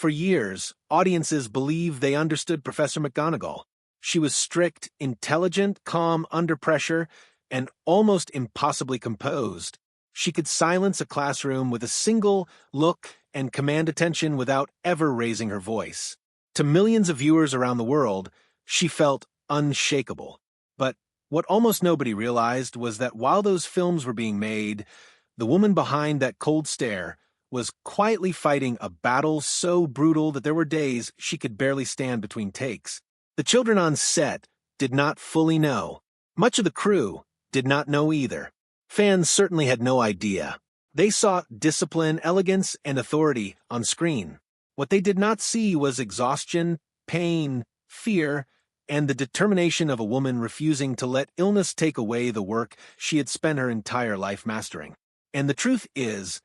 For years, audiences believed they understood Professor McGonagall. She was strict, intelligent, calm under pressure, and almost impossibly composed. She could silence a classroom with a single look and command attention without ever raising her voice. To millions of viewers around the world, she felt unshakable. But what almost nobody realized was that while those films were being made, the woman behind that cold stare was quietly fighting a battle so brutal that there were days she could barely stand between takes. The children on set did not fully know. Much of the crew did not know either. Fans certainly had no idea. They saw discipline, elegance, and authority on screen. What they did not see was exhaustion, pain, fear, and the determination of a woman refusing to let illness take away the work she had spent her entire life mastering. And the truth is,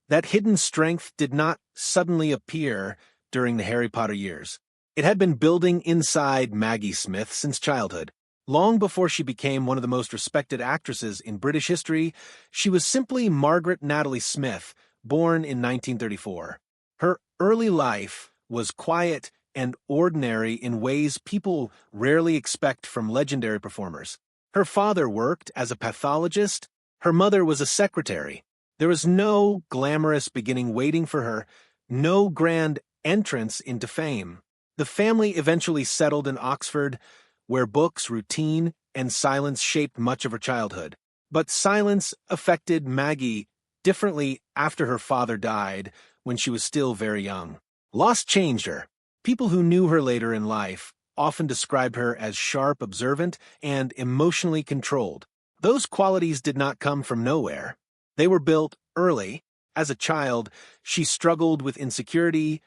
that hidden strength did not suddenly appear during the Harry Potter years. It had been building inside Maggie Smith since childhood. Long before she became one of the most respected actresses in British history, she was simply Margaret Natalie Smith, born in 1934. Her early life was quiet and ordinary in ways people rarely expect from legendary performers. Her father worked as a pathologist. Her mother was a secretary. There was no glamorous beginning waiting for her, no grand entrance into fame. The family eventually settled in Oxford, where books, routine, and silence shaped much of her childhood. But silence affected Maggie differently after her father died when she was still very young. Loss changed her. People who knew her later in life often described her as sharp, observant, and emotionally controlled. Those qualities did not come from nowhere. They were built early. As a child, she struggled with insecurity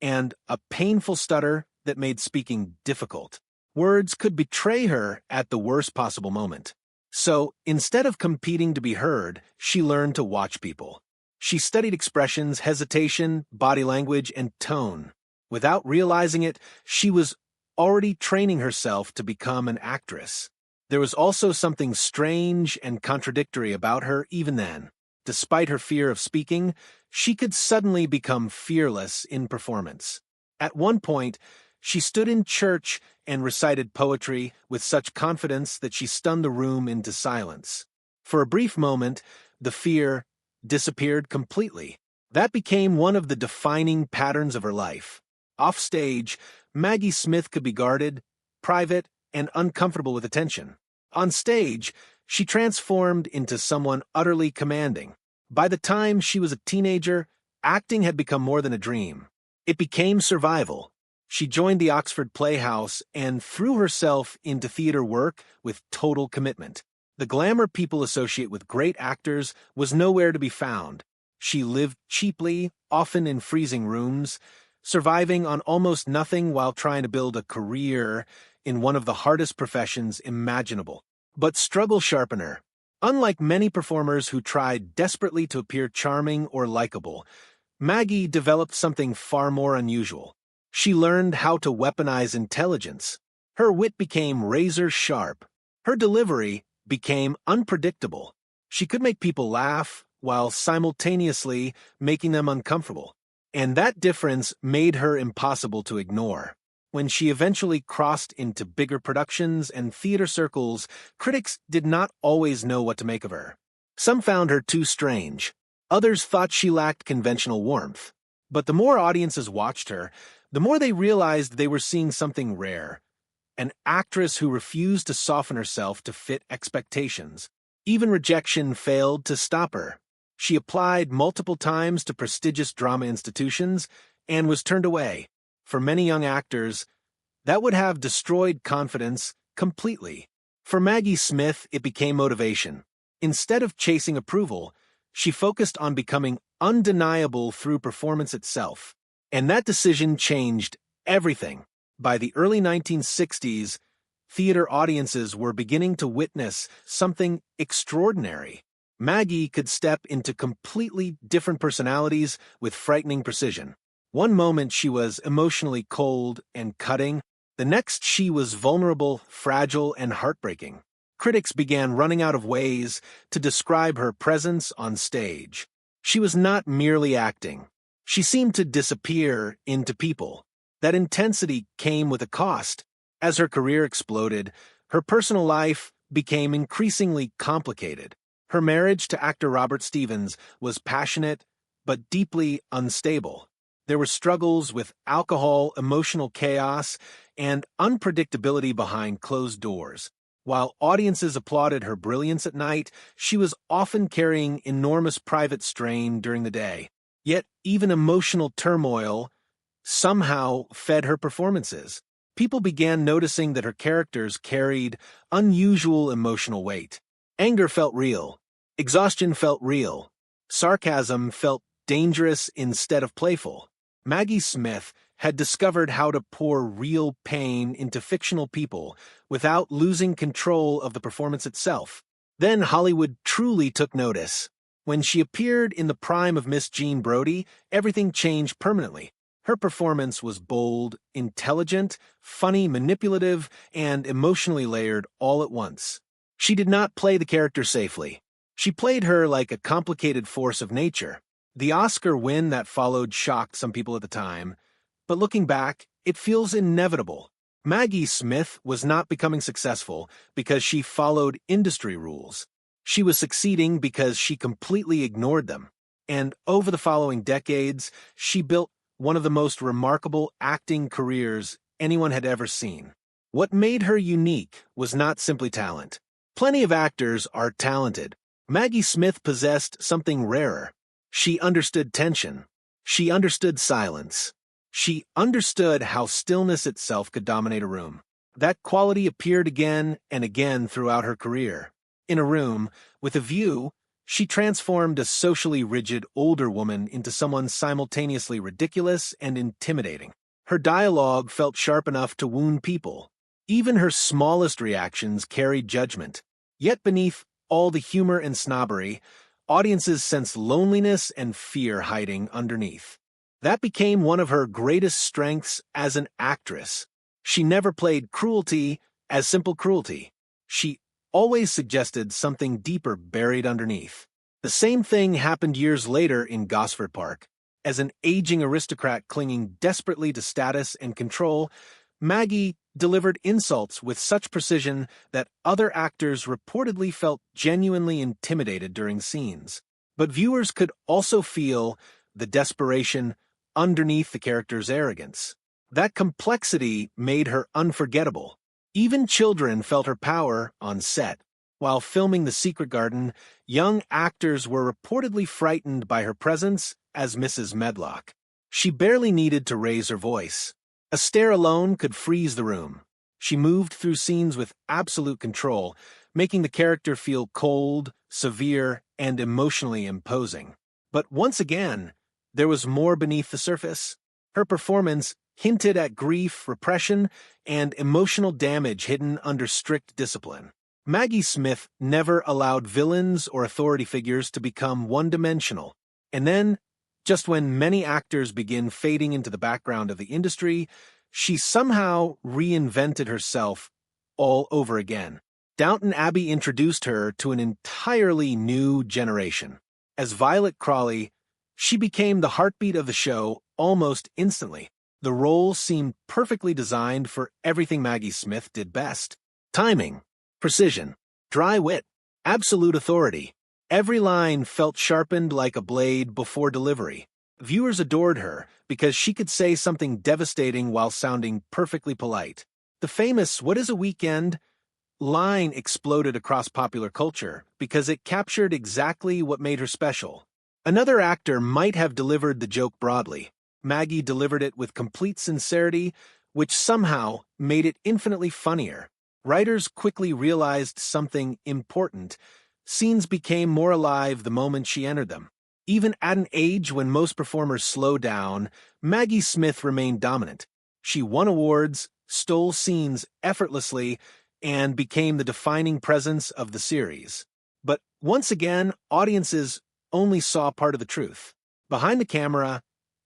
and a painful stutter that made speaking difficult. Words could betray her at the worst possible moment. So, instead of competing to be heard, she learned to watch people. She studied expressions, hesitation, body language, and tone. Without realizing it, she was already training herself to become an actress. There was also something strange and contradictory about her even then. Despite her fear of speaking, she could suddenly become fearless in performance. At one point, she stood in church and recited poetry with such confidence that she stunned the room into silence. For a brief moment, the fear disappeared completely. That became one of the defining patterns of her life. Offstage, Maggie Smith could be guarded, private, and uncomfortable with attention. On stage, she transformed into someone utterly commanding. By the time she was a teenager, acting had become more than a dream. It became survival. She joined the Oxford Playhouse and threw herself into theater work with total commitment. The glamour people associate with great actors was nowhere to be found. She lived cheaply, often in freezing rooms, surviving on almost nothing while trying to build a career in one of the hardest professions imaginable. But struggle sharpened her. Unlike many performers who tried desperately to appear charming or likable, Maggie developed something far more unusual. She learned how to weaponize intelligence. Her wit became razor sharp. Her delivery became unpredictable. She could make people laugh while simultaneously making them uncomfortable. And that difference made her impossible to ignore. When she eventually crossed into bigger productions and theater circles, critics did not always know what to make of her. Some found her too strange. Others thought she lacked conventional warmth. But the more audiences watched her, the more they realized they were seeing something rare. An actress who refused to soften herself to fit expectations. Even rejection failed to stop her. She applied multiple times to prestigious drama institutions and was turned away. For many young actors, that would have destroyed confidence completely. For Maggie Smith, it became motivation. Instead of chasing approval, she focused on becoming undeniable through performance itself. And that decision changed everything. By the early 1960s, theater audiences were beginning to witness something extraordinary. Maggie could step into completely different personalities with frightening precision. One moment she was emotionally cold and cutting, the next she was vulnerable, fragile, and heartbreaking. Critics began running out of ways to describe her presence on stage. She was not merely acting. She seemed to disappear into people. That intensity came with a cost. As her career exploded, her personal life became increasingly complicated. Her marriage to actor Robert Stevens was passionate but deeply unstable. There were struggles with alcohol, emotional chaos, and unpredictability behind closed doors. While audiences applauded her brilliance at night, she was often carrying enormous private strain during the day. Yet even emotional turmoil somehow fed her performances. People began noticing that her characters carried unusual emotional weight. Anger felt real. Exhaustion felt real. Sarcasm felt dangerous instead of playful. Maggie Smith had discovered how to pour real pain into fictional people without losing control of the performance itself. Then Hollywood truly took notice. When she appeared in the prime of Miss Jean Brodie, everything changed permanently. Her performance was bold, intelligent, funny, manipulative, and emotionally layered all at once. She did not play the character safely. She played her like a complicated force of nature. The Oscar win that followed shocked some people at the time, but looking back, it feels inevitable. Maggie Smith was not becoming successful because she followed industry rules. She was succeeding because she completely ignored them. And over the following decades, she built one of the most remarkable acting careers anyone had ever seen. What made her unique was not simply talent. Plenty of actors are talented. Maggie Smith possessed something rarer. She understood tension. She understood silence. She understood how stillness itself could dominate a room. That quality appeared again and again throughout her career. In a room, with a view, she transformed a socially rigid older woman into someone simultaneously ridiculous and intimidating. Her dialogue felt sharp enough to wound people. Even her smallest reactions carried judgment. Yet beneath all the humor and snobbery, audiences sensed loneliness and fear hiding underneath. That became one of her greatest strengths as an actress. She never played cruelty as simple cruelty. She always suggested something deeper buried underneath. The same thing happened years later in Gosford Park. As an aging aristocrat clinging desperately to status and control, Maggie delivered insults with such precision that other actors reportedly felt genuinely intimidated during scenes. But viewers could also feel the desperation underneath the character's arrogance. That complexity made her unforgettable. Even children felt her power on set. While filming The Secret Garden, young actors were reportedly frightened by her presence as Mrs. Medlock. She barely needed to raise her voice. A stare alone could freeze the room. She moved through scenes with absolute control, making the character feel cold, severe, and emotionally imposing. But once again, there was more beneath the surface. Her performance hinted at grief, repression, and emotional damage hidden under strict discipline. Maggie Smith never allowed villains or authority figures to become one-dimensional. And then, just when many actors begin fading into the background of the industry, she somehow reinvented herself all over again. Downton Abbey introduced her to an entirely new generation. As Violet Crawley, she became the heartbeat of the show almost instantly. The role seemed perfectly designed for everything Maggie Smith did best. Timing, precision, dry wit, absolute authority. Every line felt sharpened like a blade before delivery. Viewers adored her because she could say something devastating while sounding perfectly polite. The famous "What is a weekend?" line exploded across popular culture because it captured exactly what made her special. Another actor might have delivered the joke broadly. Maggie delivered it with complete sincerity, which somehow made it infinitely funnier. Writers quickly realized something important. Scenes became more alive the moment she entered them. Even at an age when most performers slow down, Maggie Smith remained dominant. She won awards, stole scenes effortlessly, and became the defining presence of the series. But once again, audiences only saw part of the truth. Behind the camera,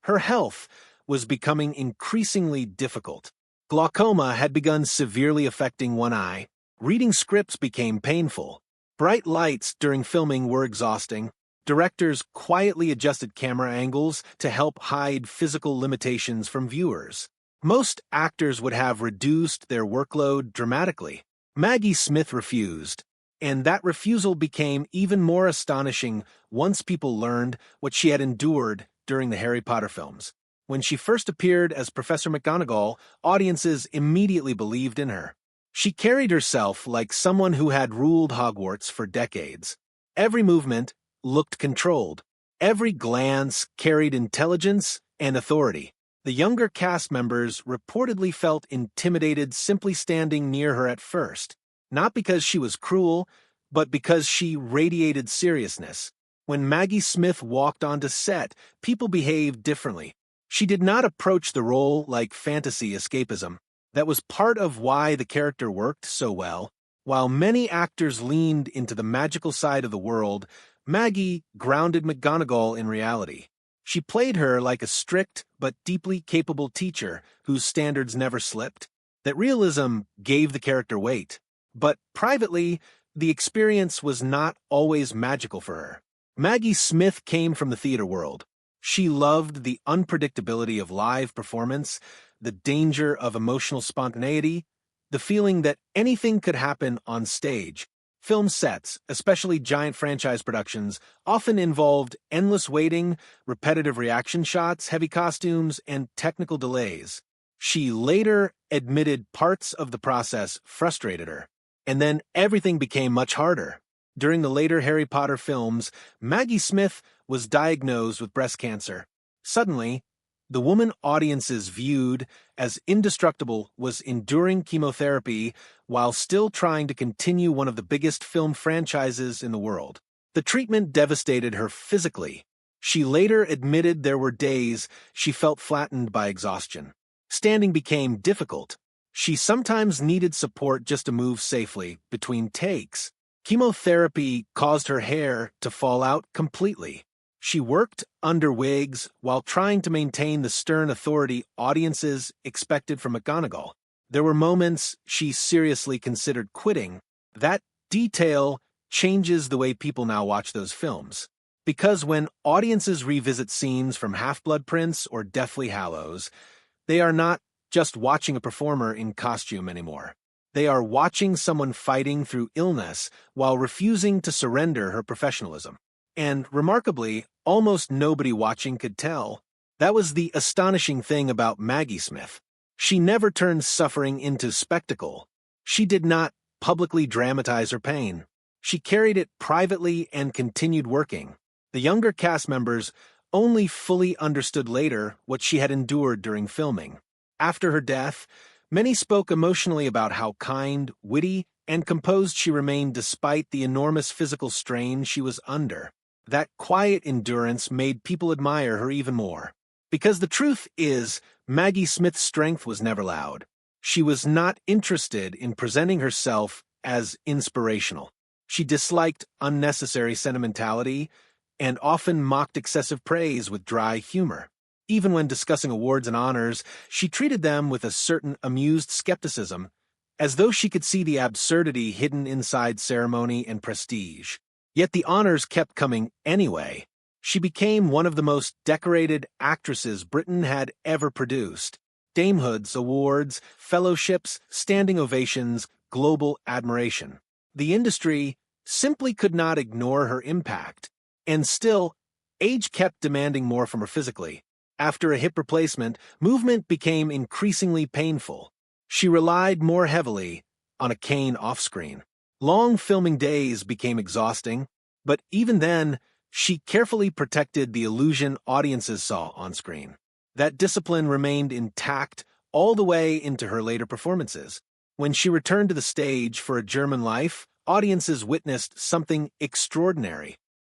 her health was becoming increasingly difficult. Glaucoma had begun severely affecting one eye. Reading scripts became painful. Bright lights during filming were exhausting. Directors quietly adjusted camera angles to help hide physical limitations from viewers. Most actors would have reduced their workload dramatically. Maggie Smith refused, and that refusal became even more astonishing once people learned what she had endured during the Harry Potter films. When she first appeared as Professor McGonagall, audiences immediately believed in her. She carried herself like someone who had ruled Hogwarts for decades. Every movement looked controlled. Every glance carried intelligence and authority. The younger cast members reportedly felt intimidated simply standing near her at first, not because she was cruel, but because she radiated seriousness. When Maggie Smith walked onto set, people behaved differently. She did not approach the role like fantasy escapism. That was part of why the character worked so well. While many actors leaned into the magical side of the world, Maggie grounded McGonagall in reality. She played her like a strict but deeply capable teacher whose standards never slipped. That realism gave the character weight. But privately, the experience was not always magical for her. Maggie Smith came from the theater world. She loved the unpredictability of live performance, the danger of emotional spontaneity, the feeling that anything could happen on stage. Film sets, especially giant franchise productions, often involved endless waiting, repetitive reaction shots, heavy costumes, and technical delays. She later admitted parts of the process frustrated her, and then everything became much harder. During the later Harry Potter films, Maggie Smith was diagnosed with breast cancer. Suddenly, the woman audiences viewed as indestructible was enduring chemotherapy while still trying to continue one of the biggest film franchises in the world. The treatment devastated her physically. She later admitted there were days she felt flattened by exhaustion. Standing became difficult. She sometimes needed support just to move safely between takes. Chemotherapy caused her hair to fall out completely. She worked under wigs while trying to maintain the stern authority audiences expected from McGonagall. There were moments she seriously considered quitting. That detail changes the way people now watch those films. Because when audiences revisit scenes from Half-Blood Prince or Deathly Hallows, they are not just watching a performer in costume anymore. They are watching someone fighting through illness while refusing to surrender her professionalism. And remarkably, almost nobody watching could tell. That was the astonishing thing about Maggie Smith. She never turned suffering into spectacle. She did not publicly dramatize her pain. She carried it privately and continued working. The younger cast members only fully understood later what she had endured during filming. After her death, many spoke emotionally about how kind, witty, and composed she remained despite the enormous physical strain she was under. That quiet endurance made people admire her even more. Because the truth is, Maggie Smith's strength was never loud. She was not interested in presenting herself as inspirational. She disliked unnecessary sentimentality and often mocked excessive praise with dry humor. Even when discussing awards and honors, she treated them with a certain amused skepticism, as though she could see the absurdity hidden inside ceremony and prestige. Yet the honors kept coming anyway. She became one of the most decorated actresses Britain had ever produced. Damehoods, awards, fellowships, standing ovations, global admiration. The industry simply could not ignore her impact. And still, age kept demanding more from her physically. After a hip replacement, movement became increasingly painful. She relied more heavily on a cane off-screen. Long filming days became exhausting, but even then, she carefully protected the illusion audiences saw on screen. That discipline remained intact all the way into her later performances. When she returned to the stage for A German Life, audiences witnessed something extraordinary.